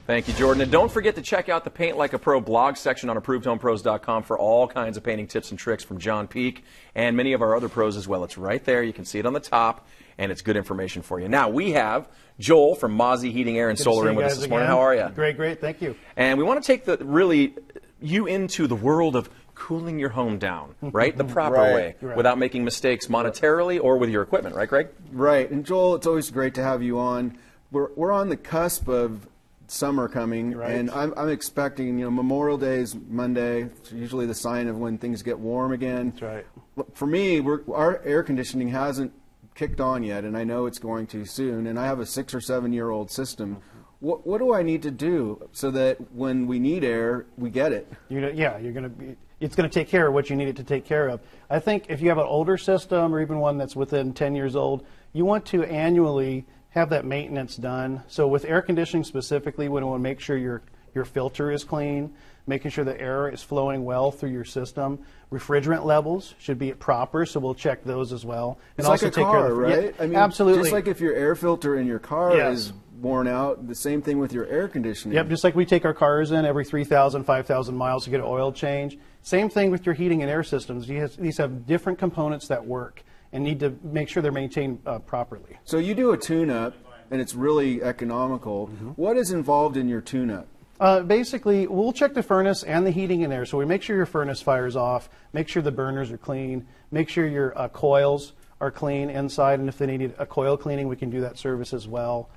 Thank you, Jordan. And don't forget to check out the Paint Like a Pro blog section on ApprovedHomePros.com for all kinds of painting tips and tricks from John Peak and many of our other pros as well. It's right there. You can see it on the top, and it's good information for you. Now, we have Joel from Mauzy Heating, Air, and Solar in with us this morning. How are you? Great. Thank you. And we want to take you into the world of cooling your home down, right? The proper way, without making mistakes monetarily or with your equipment, right, Greg? Right. And Joel, it's always great to have you on. We're on the cusp of summer coming, and I'm expecting, Memorial Day is Monday. It's usually the sign of when things get warm again. That's right. For me, our air conditioning hasn't kicked on yet, and I know it's going to soon. And I have a 6 or 7 year old system. What do I need to do so that when we need air, we get it? It's going to take care of what you need it to take care of. I think if you have an older system or even one that's within 10 years old, you want to annually have that maintenance done. So with air conditioning specifically, we want to make sure your filter is clean, making sure the air is flowing well through your system. Refrigerant levels should be proper, so we'll check those as well. It's like a car, right? I mean, absolutely. Just like if your air filter in your car is worn out, the same thing with your air conditioning. Yep, just like we take our cars in every 3,000, 5,000 miles to get an oil change. Same thing with your heating and air systems. These have different components that work and need to make sure they're maintained properly. So you do a tune-up, and it's really economical. What is involved in your tune-up? Basically, we'll check the furnace and the heating and air. So we make sure your furnace fires off, make sure the burners are clean, make sure your coils are clean inside, and if they need a coil cleaning, we can do that service as well.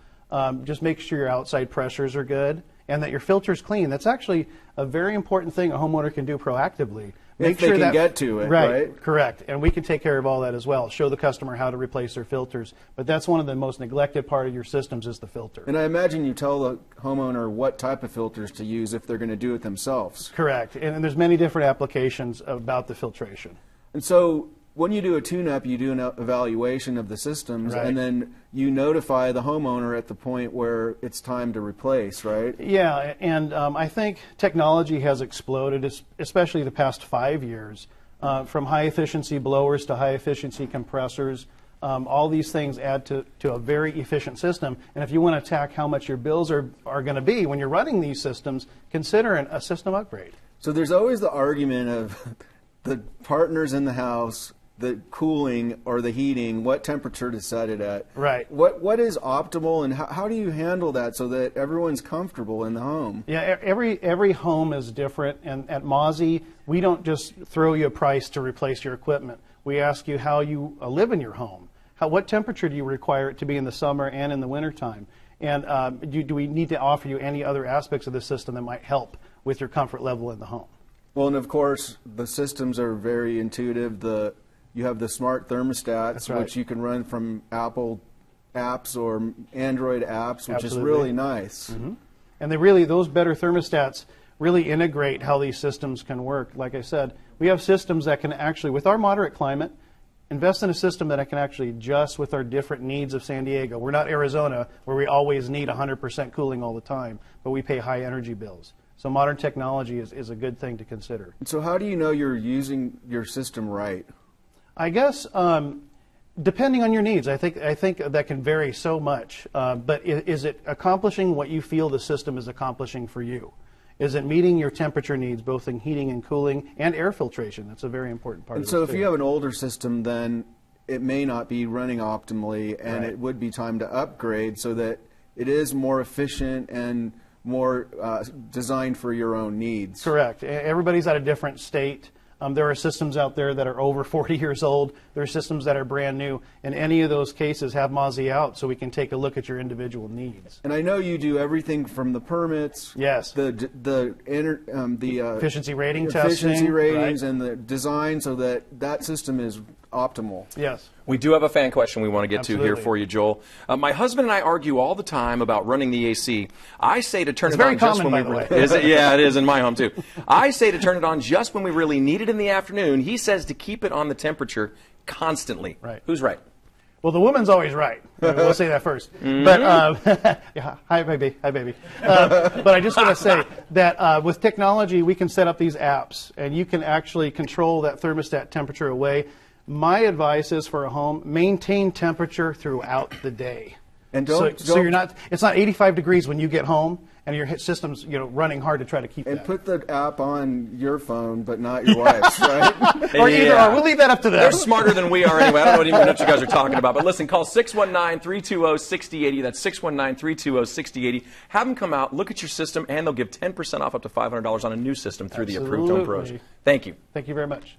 Just make sure your outside pressures are good and that your filter's clean. That's actually a very important thing a homeowner can do proactively. Make sure they can get to it, right? Correct. And we can take care of all that as well. Show the customer how to replace their filters. But that's one of the most neglected part of your systems is the filter. And I imagine you tell the homeowner what type of filters to use if they're going to do it themselves. Correct. And there's many different applications about the filtration. And so when you do a tune-up, you do an evaluation of the systems, and then you notify the homeowner at the point where it's time to replace, right? Yeah, and I think technology has exploded, especially the past 5 years, from high-efficiency blowers to high-efficiency compressors. All these things add to a very efficient system. And if you want to attack how much your bills are going to be when you're running these systems, consider a system upgrade. So there's always the argument of the partners in the house, the cooling or the heating, what temperature to set it at. Right. What is optimal, and how do you handle that so that everyone's comfortable in the home? Yeah, every home is different, and at Mauzy, we don't just throw you a price to replace your equipment. We ask you how you live in your home. What temperature do you require it to be in the summer and in the wintertime? And do we need to offer you any other aspects of the system that might help with your comfort level in the home? Well, and of course, the systems are very intuitive. You have the smart thermostats, which you can run from Apple apps or Android apps, which is really nice. And those better thermostats really integrate how these systems can work. Like I said, we have systems that can actually, with our moderate climate, invest in a system that can actually adjust with our different needs of San Diego. We're not Arizona, where we always need 100% cooling all the time, but we pay high energy bills. So modern technology is a good thing to consider. So how do you know you're using your system right? I guess depending on your needs, I think that can vary so much. But is it accomplishing what you feel the system is accomplishing for you? Is it meeting your temperature needs, both in heating and cooling and air filtration? That's a very important part of it. And so if you have an older system, then it may not be running optimally, and it would be time to upgrade so that it is more efficient and more designed for your own needs. Correct. Everybody's at a different state. There are systems out there that are over 40 years old. There are systems that are brand new. In any of those cases, have Mauzy out so we can take a look at your individual needs. And I know you do everything from the permits, the efficiency rating efficiency ratings, and the design so that system is optimal. Yes. We do have a fan question we want to get to here for you, Joel. My husband and I argue all the time about running the AC. I say to turn it on just when we really... Is it? Yeah, it is in my home too. I say to turn it on just when we really need it in the afternoon. He says to keep it on the temperature constantly. Right. Who's right? Well, the woman's always right. We'll say that first. But yeah, hi, baby. Hi, baby. But I just want to say that with technology, we can set up these apps, and you can actually control that thermostat temperature away. My advice is for a home, maintain temperature throughout the day. And so you're not, it's not 85 degrees when you get home, and your system's running hard to try to keep And that. put the app on your phone, but not your wife's, right? Or either or. We'll leave that up to them. They're smarter than we are anyway. I don't even know what you guys are talking about. But listen, call 619-320-6080. That's 619-320-6080. Have them come out, look at your system, and they'll give 10% off up to $500 on a new system through the Approved Home Pros. Absolutely. Thank you. Thank you very much.